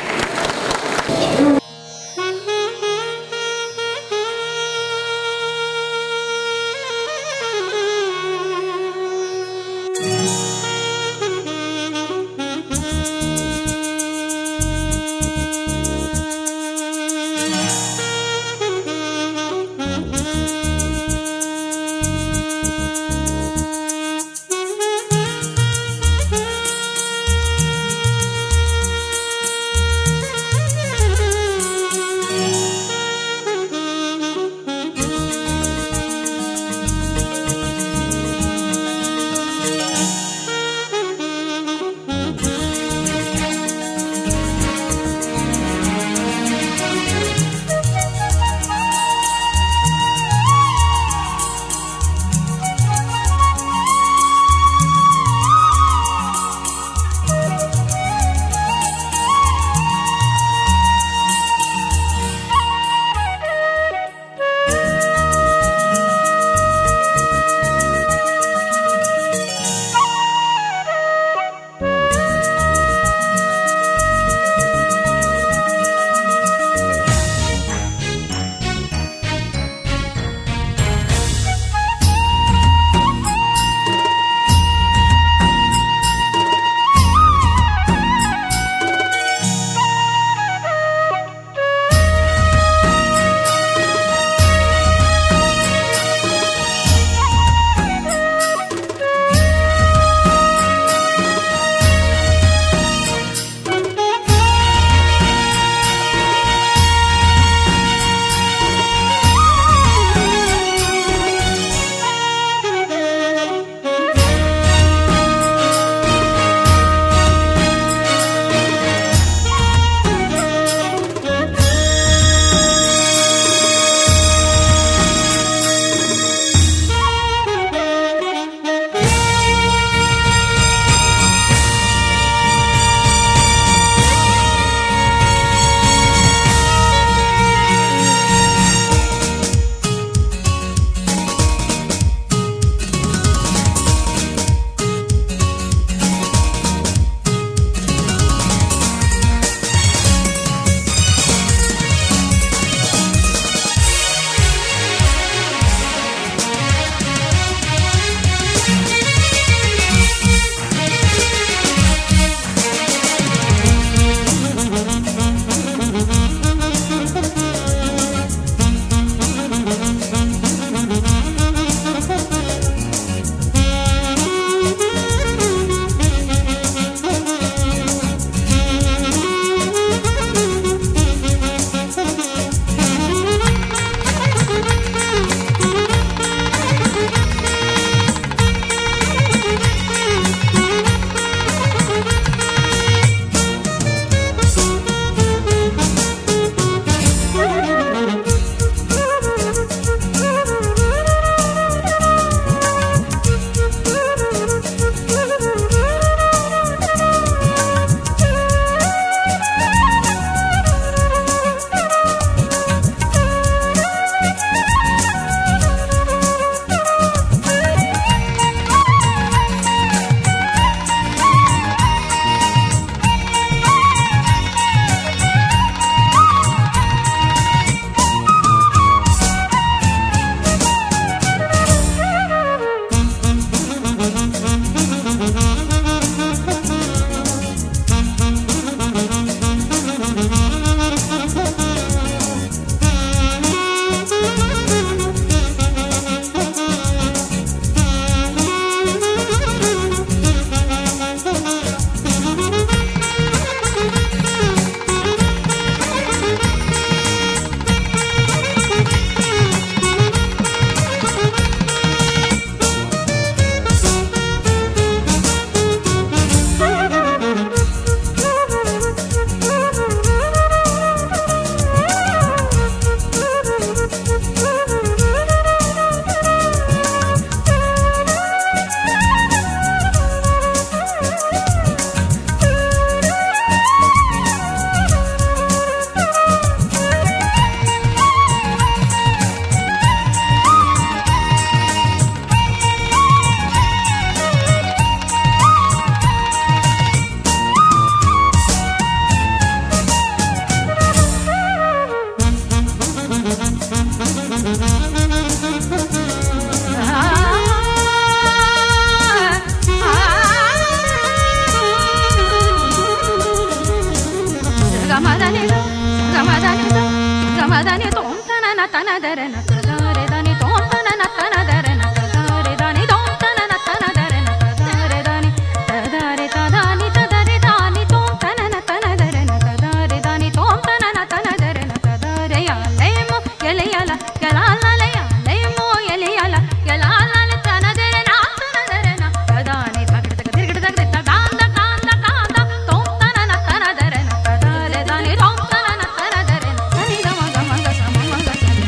ಗಮದನಿ ತೋಂತನ ತನದರನ ತದಾರೆ ದನಿ ತೋಂತನ ತನದರನ ತದಾರೆ ದನಿ ತೋಂತನ ತನದರನ ತದಾರೆ ದನಿ ತದಾರೆ ತದಾನಿ ತದರೆ ದಾನಿ ತೋಂತನ ತನದರನ ತದಾರೆ ದನಿ ತೋಂತನ ತನದರನ ತದಾರೆಯ ಲೇಮು ಎಲೆಯಲ ಯಲಾಲಯ ಲೇಮು ಎಲೆಯಲ ಯಲಾಲ ತನದರನ ತನದರನ ತದಾನಿ ತಗಡ ತಿರುಗಡ ತಗದ ಗಾಂಧ ಗಾಂಧ ಗಾಂಧ ತೋಂತನ ತನದರನ ತದಾರೆ ದನಿ ತೋಂತನ ತನದರನ ಸನಿ ಗಮ ಗಮ ಗ ಸಮ ಗ ಸನಿ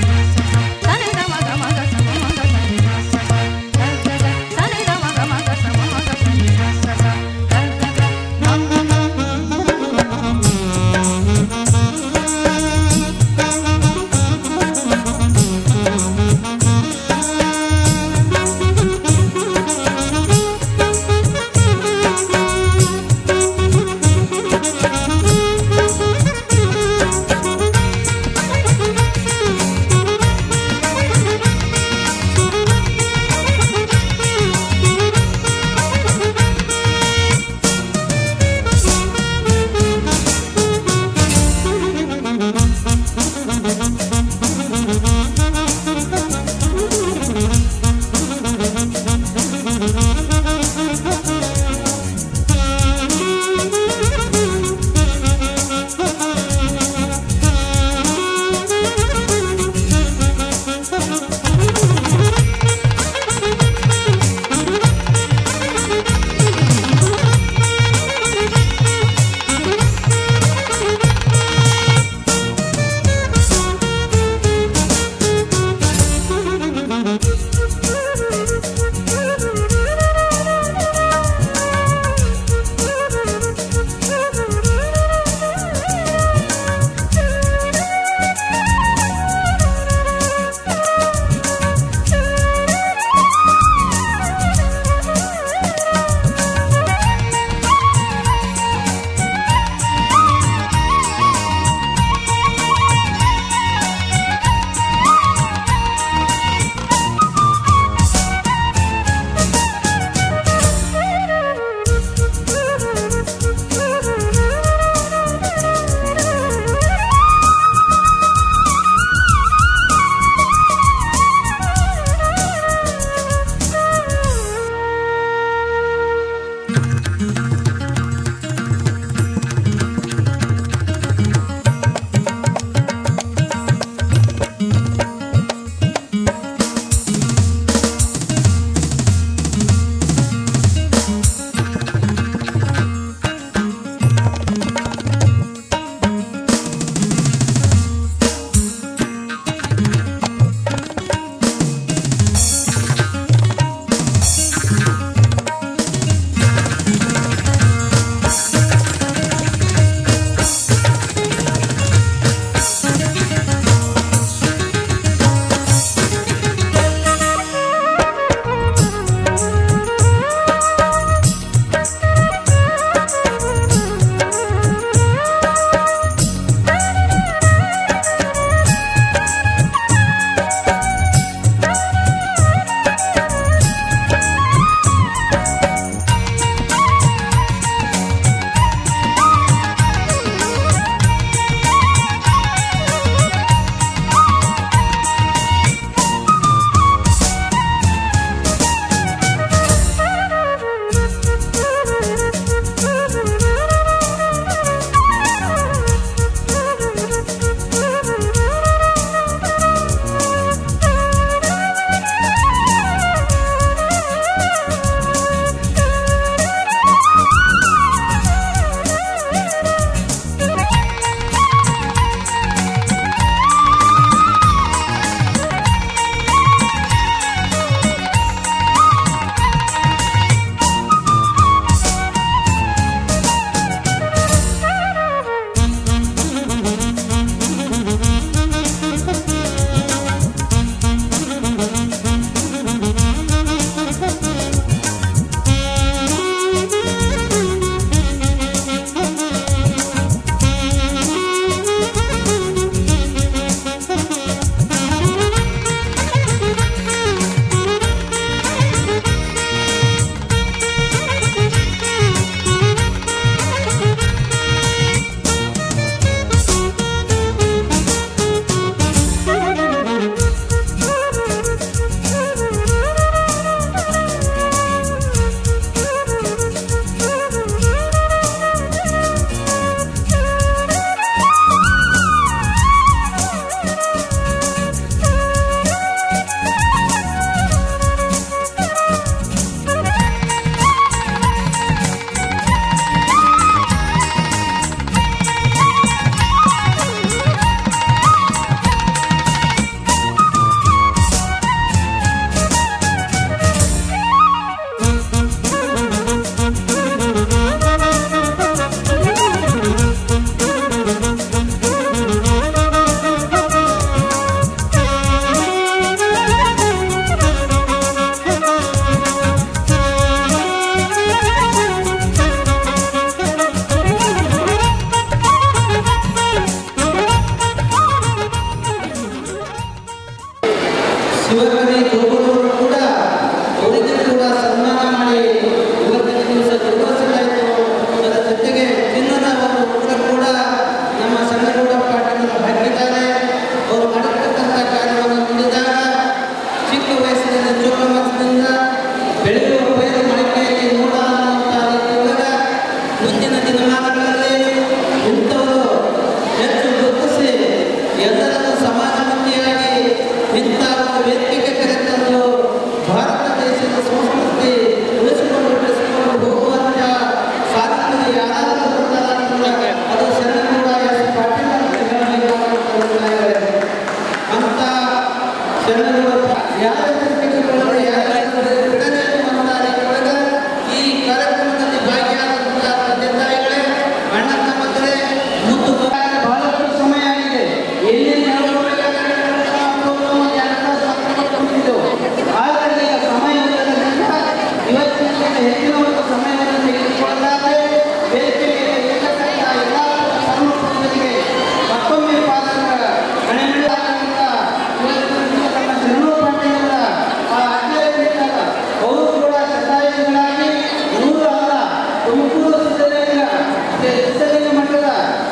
ಹೆಸರಿನ ಮಠದ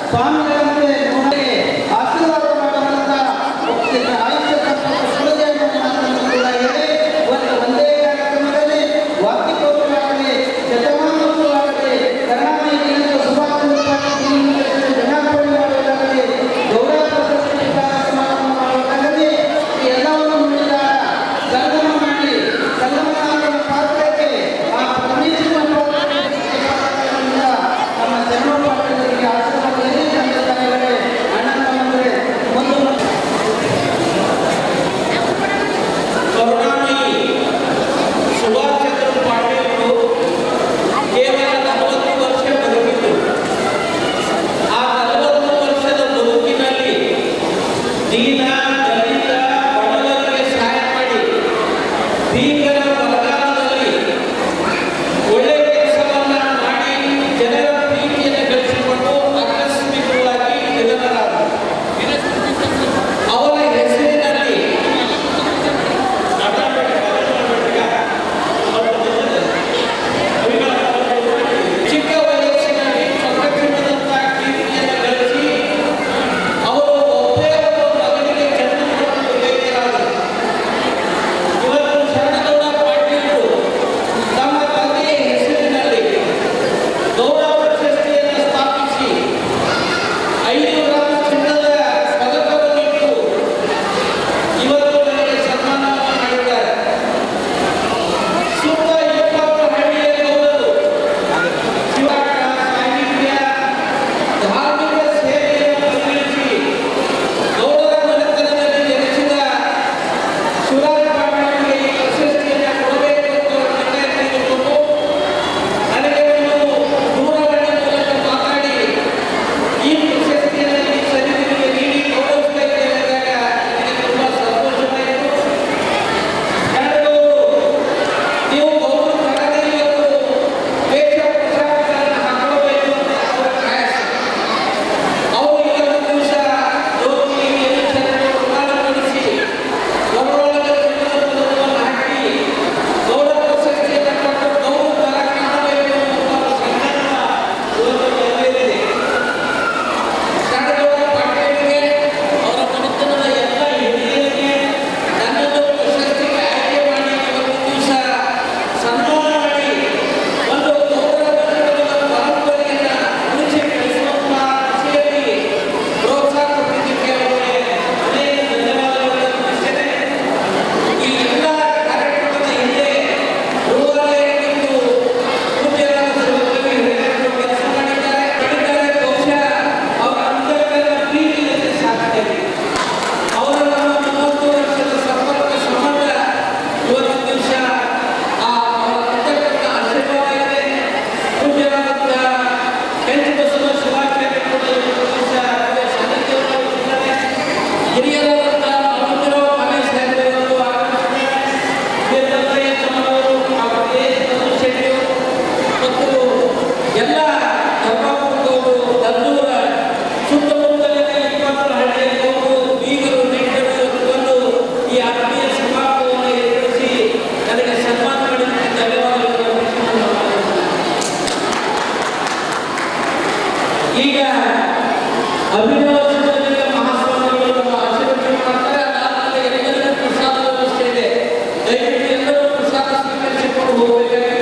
ಸ್ವಾಮಿಗಳಂತೆ ನೋಡಲಿ ಆಶೀರ್ವಾದ ಮಾಡುವಂತ ಆಯುಷ್ಯ ಸುಲಭೆಯನ್ನು ಕೂಡ ಹೇಳಿ ಒಂದೇ ಕಾರ್ಯಕ್ರಮದಲ್ಲಿ ವಾಕ್ಯಕೋಶವಾಗಲಿ ಶತಮಾನೋತ್ಸವವಾಗಲಿ ಕರುಣಾಮಯಿ ದಿನದ ಶುಭಾಶಯ ಜನಾರ್ಪಣೆ ಮಾಡುವುದಾಗಲಿ ಗೌರವ ಪ್ರಶಸ್ತಿ ಕಾರ್ಯಕ್ರಮವನ್ನು ಮಾಡುವುದಾಗಲಿ ಈ ಎಲ್ಲವನ್ನು ನುಡಿದ ಸಂಗಮ ಮಾಡಿ ಸಂಗಮನಾಥನ ಪಾತ್ರಕ್ಕೆ ಆ ಪರಮೇಶ್ವರನ ನಮ್ಮ ಜನೋಪಾಠಗಳಿಗೆ ಆಶೀರ್ವಾದದಲ್ಲಿ ತಂದೆ ತಾಯಿಗಳೇ ಅಣ್ಣ ತಮ್ಮಂದಿರೇ ಒಂದು ಕರುಣಾಮಯಿ ಸುಭಾಷ್ ಚಂದ್ರ ಪಾಟೀಲರು ಕೇವಲ 40 ವರ್ಷ ಬದುಕಿದ್ದು. ಆ 40 ವರ್ಷದ ಬದುಕಿನಲ್ಲಿ ದೀನ ದಲಿತ ಬಡವರಿಗೆ ಸಹಾಯ ಮಾಡಿ ಭೀಕರ ಬರಗಾಲದಲ್ಲಿ ಒಳ್ಳೆ ಕೆಲಸವನ್ನ ಮಾಡಿ ಜನರ ಪ್ರೀತಿಯನ್ನು ಗಳಿಸಿಕೊಂಡು ಆಕಸ್ಮಿಕವಾಗಿ ನಿಧನರಾದರು. ಅವರ ಹೆಸರಿನಲ್ಲಿ ಚಿಕ್ಕ ವಯಸ್ಸಿನಲ್ಲಿ ಸ್ವತಂತ್ರದಂತ ಕೀರ್ತಿಯನ್ನು ಗಳಿಸಿ ಅವರು ಒಬ್ಬೇ ಒಬ್ಬ ಮಗನಿಗೆ ಜನ್ಮ ಕೊಡಲು ಬೇಕಾದರು. ಇವತ್ತು ಶರಣಗೌಡ ಪಾಟೀಲರು ತಮ್ಮ ತಂದೆಯ ಹೆಸರಿನಲ್ಲಿ ಗೌರವ ಪ್ರಶಸ್ತಿಯನ್ನು ಸ್ಥಾಪಿಸಿ 5 ಗ್ರಾಮ ಚಿನ್ನದ ಪದಕವನ್ನಿಟ್ಟು ಇವತ್ತು ನನಗೆ ಸನ್ಮಾನವನ್ನು ಮಾಡಿದ್ದಾರೆ. ಸುತ್ತ 20 ಹಳ್ಳಿಯ ಗೌಡರು ಶಿವಾಟ, ಸಾಹಿತ್ಯ, ಧಾರ್ಮಿಕ ಸೇವೆಯನ್ನು ಸಲ್ಲಿಸಿ ಗೌಡರ ಮನೆತನದಲ್ಲಿ ಜನಿಸಿದ ಶಿವರಾಜ ಪಾಟೀಲರಿಗೆ ಈ ಪ್ರಶಸ್ತಿಯನ್ನು ಕೊಡಬೇಕು ಅಂತ ನಿರ್ಣಯ ತೆಗೆದುಕೊಂಡು ನನಗೆ ಒಂದು ದೂರವಾಣಿ ಮೂಲಕ ಮಾತಾಡಿ ಈ ಪ್ರಶಸ್ತಿಯನ್ನು ಈ ಸನ್ನಿಧಿಗೆ ನೀಡಿ ಗೌರವಿಸ್ತಾ ಇದ್ದೇವೆ ಅಂದಾಗ ನನಗೆ ತುಂಬಾ ಸಂತೋಷವಾಯಿತು. ಶರಣಗೌಡರು ನೀವು ಗೌರವ ತರದೇ ಇವತ್ತು ವೇಷ ಪೋಷಾಕಗಳನ್ನು ಹಾಕೊಳ್ಳಬೇಕು ಅಂತ ಅವರ ಪ್ರಯಾಸ. ಅವರು ಈಗ ಒಂದು ದಿವಸ ಧೋತಿ ಶರಣರು ರುಮಾಲ ತೊಡಿಸಿ ಹೊರೊಳಗೆ ಚಿನ್ನದ ಪದಕವನ್ನು ಹಾಕಿ ಗೌರವ ಪ್ರಶಸ್ತಿಯನ್ನು ಕೊಟ್ಟು ಗೌರವ ತರ ಕಾಣಬೇಕು ಅನ್ನುವ ಸಂಕಲ್ಪ ಇವತ್ತು ನೆರವೇರಿದೆ. ಶರಣಗೌಡ ಪಾಟೀಲರಿಗೆ ಅವರ ಮನೆತನದ ಎಲ್ಲ ಹಿರಿಯರಿಗೆ ನನ್ನನ್ನು ಪ್ರಶಸ್ತಿಗೆ ಆಯ್ಕೆ ಮಾಡಿ ಇವತ್ತು ದಿವಸ ಸನ್ಮಾನ ಮಾಡಿ ಒಂದು ಗೌರವ ಪರಂಪರೆಯನ್ನು ಉಳಿಸಿ ಬೆಳೆಸುವಂತ ದಿಸೆಯಲ್ಲಿ ಪ್ರೋತ್ಸಾಹ ಕೊಟ್ಟಿದ್ದಕ್ಕೆ ಅವರಿಗೆ ಅನೇಕ ಧನ್ಯವಾದಗಳನ್ನು ತಿಳಿಸ್ತೇನೆ. ಈ ಎಲ್ಲ ಕಾರ್ಯಕ್ರಮದ ಹಿಂದೆ ಗೃಹಾಲಯಕ್ಕಿಂದು ಪೂಜ್ಯರಾದ ಶ್ರೀಮತಿ ಹಿರಿಯರು ಕೆಲಸ ಮಾಡಿದ್ದಾರೆ. ಬಹುಶಃ ಅವರ ಅಂತರಂಗದ ಪ್ರೀತಿಯಲ್ಲಿ ಸಾಧ್ಯ ಇದೆ. ಅವರ ನಮ್ಮ 30 ವರ್ಷದ ಸಂಪರ್ಕ ಸಂಬಂಧ ಇವತ್ತು ದಿವಸ ಅವರ ಕೊಟ್ಟಂತ ಆಶೀರ್ವಾದ ಇದೆ. ಪೂಜ್ಯರಾದಂಥ ಕೆಂಚು ಬಸವ ಶಿವಾಚಾರ್ಯ ಕೂಡ ಇವತ್ತು ದಿವಸ ಅವರ ಸಾನ್ನಿಧ್ಯವನ್ನು ವಹಿಸಿದ್ದಾರೆ. ಹಿರಿಯರಾದಂಥ ಮಂಜುರಾವ್ ಮನೆ ಸಾಹೇಬರು ಆಗಮಿಸಿದ್ದಾರೆ. ವೀರಭದ್ರಯ್ಯ ತಮ್ಮವರು, ಅವರ ದೇಶದ ಶೆಟ್ಟಿಯವರು ಮತ್ತು ಎಲ್ಲ ಧರ್ಮಪುರದವರು, ದಲ್ಲೂರ ಸುತ್ತಮುತ್ತಲಿನ 20 ಹಳ್ಳಿಯ ಗೌಡರು, ಬೀಗರು, ನೆಂಟರು ಬಂದು ಈ ಆತ್ಮೀಯ ಸಮಾರಂಭವನ್ನು ಏರ್ಪಡಿಸಿ ನನಗೆ ಸನ್ಮಾನ ಮಾಡಿದ್ದಕ್ಕೆ ಧನ್ಯವಾದಗಳನ್ನು ಅರ್ಪಿಸಿಕೊಂಡು ಈಗ ಅಭಿನವ ಸಿದ್ಧಲಿಂಗ ಮಹಾಸ್ವಾಮಿಗಳು ನಮ್ಮ ಆಶೀರ್ವಚನೆ ಮಾಡ್ತಾರೆ. ಅದಾದ್ಮೇಲೆ ಎಲ್ಲರಿಗೂ ಪ್ರಸಾದ ವ್ಯವಸ್ಥೆ ಇದೆ. ದಯವಿಟ್ಟು ಎಲ್ಲರೂ ಪ್ರಸಾದ ಸ್ವೀಕರಿಸಿಕೊಂಡು ಹೋಗಬೇಕಾಗಿದೆ.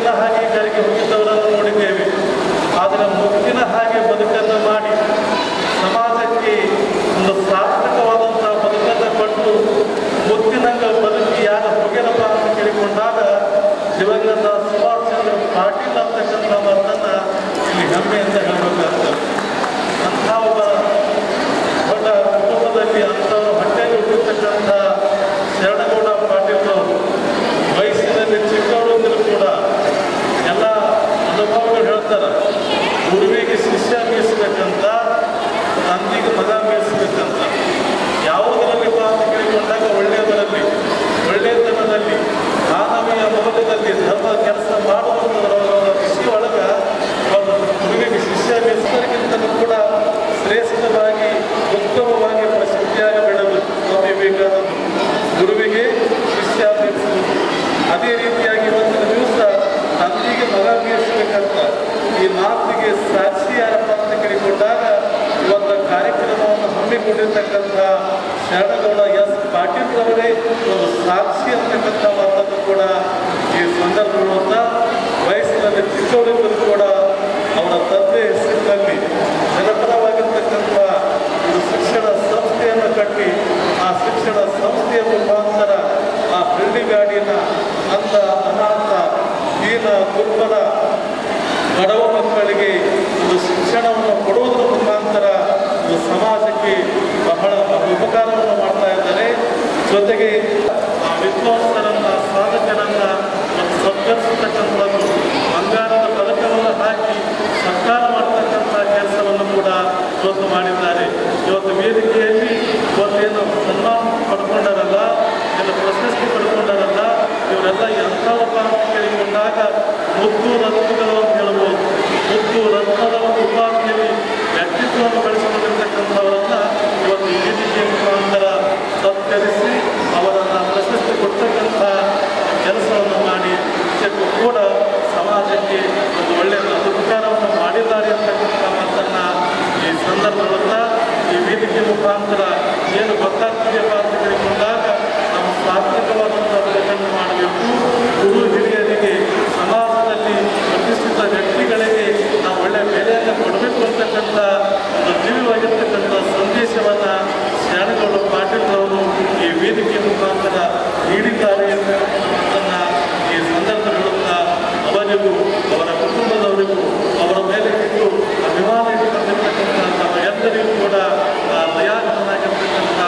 ಮುತ್ತಿನ ಹಾಗೆ ಕರಿಗೆ ಹೋಗಿದ್ದವರನ್ನು ನೋಡಿದ್ದೇವೆ. ಆದರೆ ಮುತ್ತಿನ ಹಾಗೆ ಬದುಕನ್ನು ಮಾಡಿ ಸಮಾಜಕ್ಕೆ ಒಂದು ಸಾರ್ಥಕವಾದಂಥ ಬದುಕನ್ನು ಕೊಟ್ಟು ಮುತ್ತಿನಂಗ ಬದುಕಿ ಯಾರು ಹೋಗ್ಯಾರಪ್ಪ ಅಂತ ಕೇಳಿಕೊಂಡಾಗ ದಿವಂಗತ ಸುಭಾಷ್ ಚಂದ್ರ ಪಾಟೀಲ್ ಅಂತಕ್ಕಂಥ ಮಾತನ್ನು ಇಲ್ಲಿ ಹೆಮ್ಮೆಯಿಂದ ಹೇಳಬೇಕಾಗ್ತದೆ. ಅಂಥ ಒಬ್ಬ ದೊಡ್ಡ ಕುಟುಂಬದಲ್ಲಿ ಅಂಥವ್ರ ಹೊಟ್ಟೆಗೆ ಹುಟ್ಟಿರ್ತಕ್ಕಂಥ ಶರಣಗೌಡ ಪಾಟೀಲ್ರವರು ವಯಸ್ಸಿನಲ್ಲಿ ಚಿಕ್ಕವರೊಂದಿಗೂ ಕೂಡ ಎಲ್ಲ ಅನುಭವಗಳು ಹೇಳ್ತಾರೆ. ಗುರುವಿಗೆ ಶಿಷ್ಯ ಮೀಸಬೇಕಂತ, ತಂದೆಗೆ ಮಗ ಮೀಸಬೇಕಂತ. ಯಾವುದರಲ್ಲಿ ಅಂತ ಕೇಳಿಕೊಂಡಾಗ ಒಳ್ಳೆಯದರಲ್ಲಿ, ಒಳ್ಳೆಯತನದಲ್ಲಿ, ಮಾನವೀಯ ಮೌಲ್ಯದಲ್ಲಿ ಧರ್ಮ ಕೆಲಸ ಮಾಡುವಂಥದ್ರ ವಿಷಯೊಳಗೆ ಅವರು ಗುರುವಿಗೆ ಶಿಷ್ಯ ಮೀಸೋದಕ್ಕಿಂತಲೂ ಕೂಡ ಶ್ರೇಷ್ಠವಾಗಿ ಉತ್ತಮವಾಗಿ ಪ್ರಸಿದ್ಧಿಯಾಗಬೇಡದು ಸ್ವಾಮಿ ವಿವೇಕಾನಂದರು ಗುರುವಿಗೆ ಶಿಷ್ಯ ಮೀರಿಸುವುದು. ಅದೇ ರೀತಿಯಾಗಿ ಇವತ್ತಿನ ದಿವಸ ತಂದೆಗೆ ಮಗ ಮೀರಿಸಬೇಕಂತ ಈ ಮಾತಿಗೆ ಸಾಕ್ಷಿ ಯಾರಪ್ಪ ಅಂತ ಕೇಳಿಕೊಂಡಾಗ ಇವತ್ತು ಕಾರ್ಯಕ್ರಮವನ್ನು ಹಮ್ಮಿಕೊಂಡಿರ್ತಕ್ಕಂಥ ಶರಣಗೌಡ ಎಸ್ ಪಾಟೀಲ್ರವರೇ ಒಂದು ಸಾಕ್ಷಿ ಅಂತಕ್ಕಂಥ ಮಾತನ್ನು ಕೂಡ ಈ ಸಂದರ್ಭದ ವಯಸ್ಸಿನಲ್ಲಿ ಚಿಕ್ಕವರಿದ್ದರೂ ಕೂಡ ಅವರ ತಂದೆ ಹೆಸರಿನಲ್ಲಿ ಜನಪರವಾಗಿರ್ತಕ್ಕಂಥ ಒಂದು ಶಿಕ್ಷಣ ಸಂಸ್ಥೆಯನ್ನು ಕಟ್ಟಿ ಆ ಶಿಕ್ಷಣ ಸಂಸ್ಥೆಯ ಮುಖಾಂತರ ಆ ಹಳ್ಳಿಗಾಡಿನ ಅಂಧ ಅನಾಥ ದೀನ ದುರ್ಬಲ ಬಡವ ಮಕ್ಕಳಿಗೆ ಒಂದು ಶಿಕ್ಷಣವನ್ನು ಕೊಡುವುದರ ಮುಖಾಂತರ ಒಂದು ಸಮಾಜಕ್ಕೆ ಬಹಳ ಉಪಕಾರವನ್ನು ಮಾಡ್ತಾ ಇದ್ದಾರೆ. ಜೊತೆಗೆ ಆ ವಿದ್ವಾಂಸರನ್ನ ಸಾಧಕರನ್ನ ಮತ್ತು ಸತ್ಕರಿಸತಕ್ಕಂಥದ್ದು ಬಂಗಾರದ ಪದಕವನ್ನು ಹಾಕಿ ಸತ್ಕಾರ ಮಾಡತಕ್ಕಂಥ ಕೆಲಸವನ್ನು ಕೂಡ ಇವತ್ತು ಮಾಡಿದ್ದಾರೆ. ಇವತ್ತು ವೇದಿಕೆಯಲ್ಲಿ ಇವತ್ತೇನು ಸನ್ಮಾನ ಪಡ್ಕೊಂಡಾರಲ್ಲ, ಏನು ಪ್ರಶಸ್ತಿ ಪಡ್ಕೊಂಡಾರಲ್ಲ, ಇವರೆಲ್ಲ ಎಂಥವಪ್ಪ ಅಂತ ಕೇಳಿಕೊಂಡಾಗ ಮುದ್ದು ರತ್ನಗಳು ಅಂತ ಹೇಳ್ಬೋದು. ಮುದ್ದು ರತ್ನದ ಒಂದು ಉಪಾಧಿಯಲ್ಲಿ ವ್ಯಕ್ತಿತ್ವವನ್ನು ಬೆಳೆಸಿಕೊಂಡಿರ್ತಕ್ಕಂಥವರನ್ನು ಇವತ್ತು ಈ ವೇದಿಕೆಯ ಮುಖಾಂತರ ಸತ್ಕರಿಸಿ ಅವರನ್ನು ಪ್ರಶಸ್ತಿ ಕೊಡ್ತಕ್ಕಂಥ ಕೆಲಸವನ್ನು ಮಾಡಿ ಕೂಡ ಸಮಾಜಕ್ಕೆ ಒಂದು ಒಳ್ಳೆಯ ಉಪಕಾರವನ್ನು ಮಾಡಿದ್ದಾರೆ ಅಂತಕ್ಕಂಥ ಮಾತನ್ನು ಈ ಸಂದರ್ಭವನ್ನು ಈ ವೇದಿಕೆ ಮುಖಾಂತರ ಏನು ಗೊತ್ತಾಗ್ತಿದೆಯಪ್ಪ ಅಂತ ಕೇಳಿಕೊಂಡಾಗ ನಾವು ಸಾತ್ವಿಕವಾದಂಥ ಬದುಕನ್ನು ಮಾಡಬೇಕು. ಗುರು ಹಿರಿಯರಿಗೆ, ಸಮಾಜದಲ್ಲಿ ಪ್ರತಿಷ್ಠಿತ ವ್ಯಕ್ತಿಗಳಿಗೆ ನಾವು ಒಳ್ಳೆಯ ಬೆಲೆಯನ್ನು ಕೊಡಬೇಕು ಅಂತಕ್ಕಂಥ ಒಂದು ದಿವ್ಯವಾಗಿರ್ತಕ್ಕಂಥ ಸಂದೇಶವನ್ನು ಶರಣಗೌಡ ಪಾಟೀಲ್ರವರು ಈ ವೇದಿಕೆ ಮುಖಾಂತರ ನೀಡಿದ್ದಾರೆ ಅನ್ನೋದನ್ನು ಈ ಸಂದರ್ಭಗಳನ್ನು ಅವರಿಗೂ ಅವರ ಕುಟುಂಬದವರಿಗೂ ಅವರ ಮೇಲೆ ಇಟ್ಟು ಅಭಿಮಾನ ಇಟ್ಟುಕೊಂಡಿರ್ತಕ್ಕಂಥ ನಮ್ಮ ಎಲ್ಲರಿಗೂ ಕೂಡ ದಯಾಳನಾಗಿರ್ತಕ್ಕಂಥ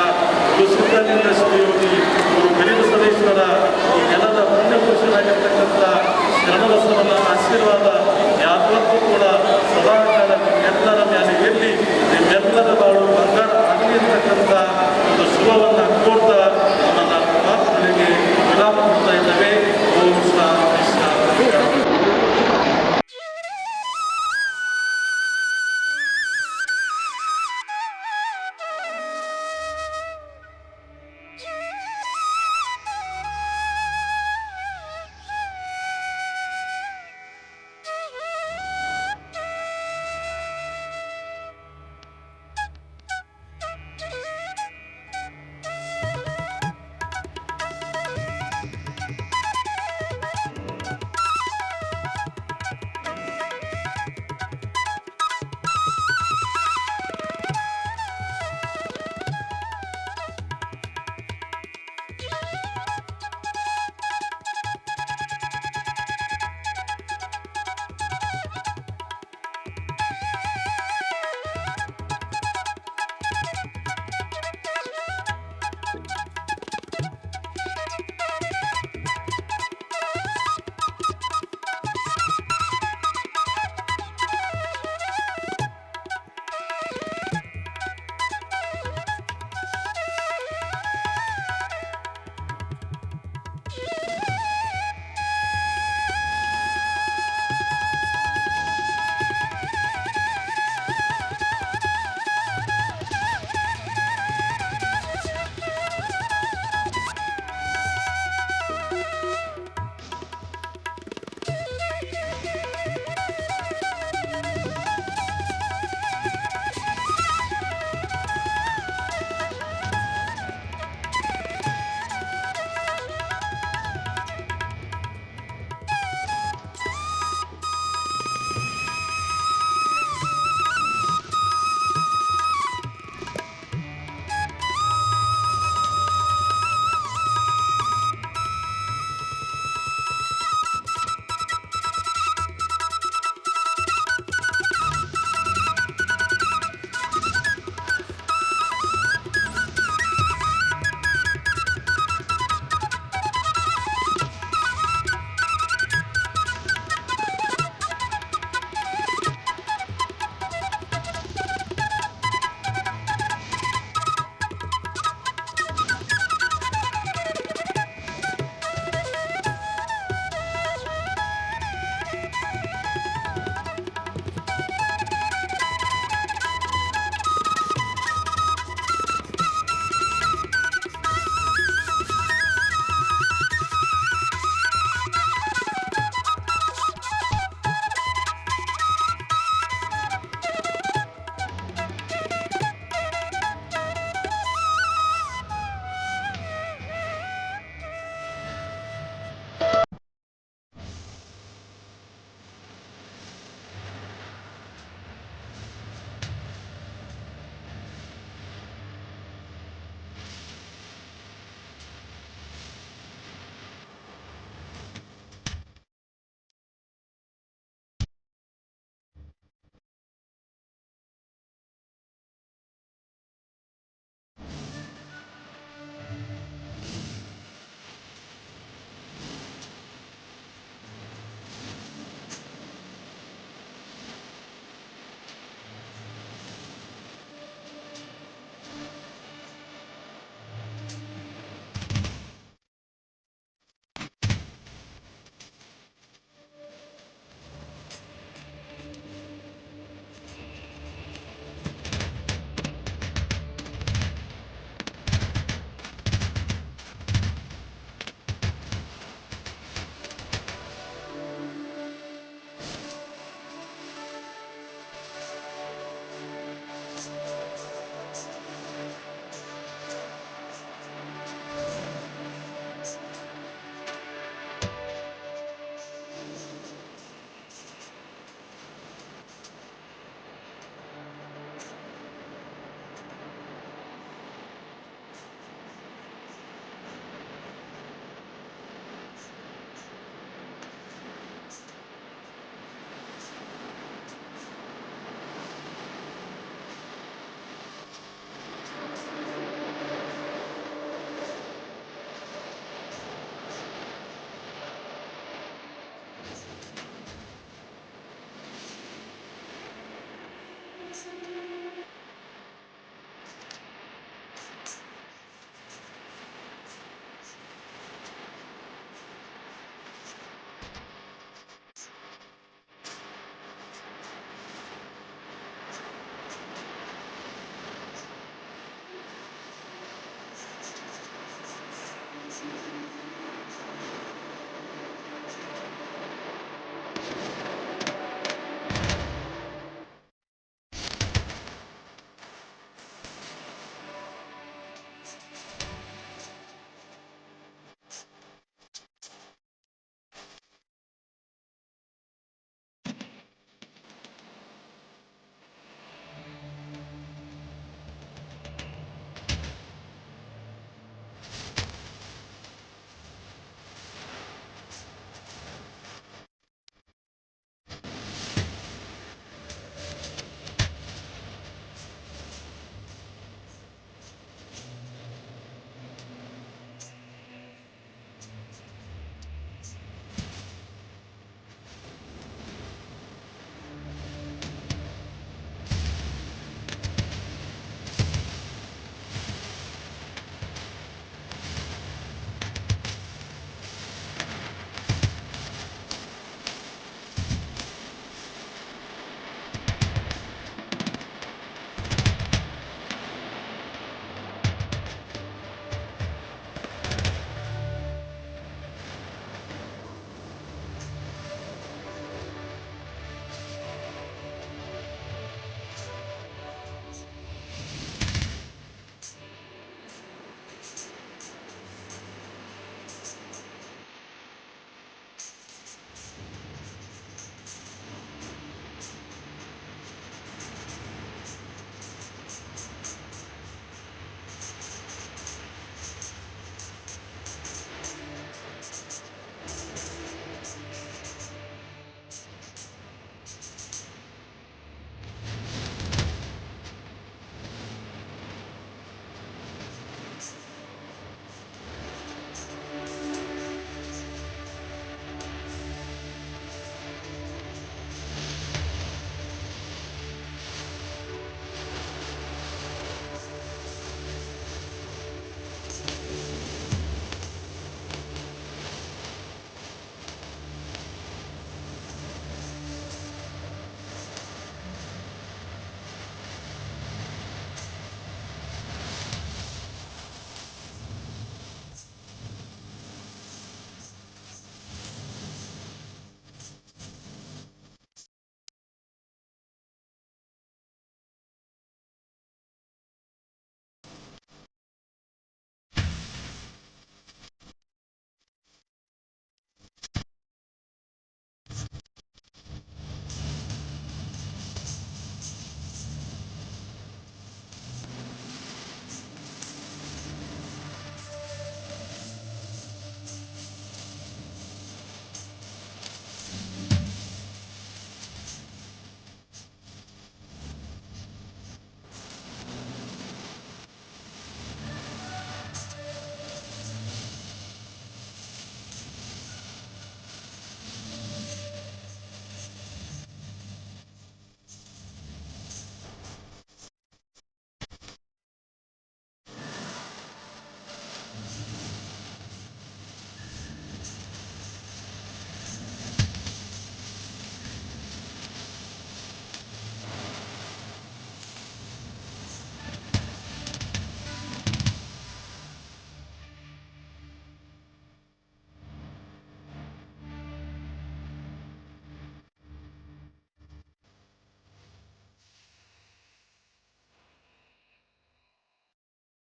Thanks.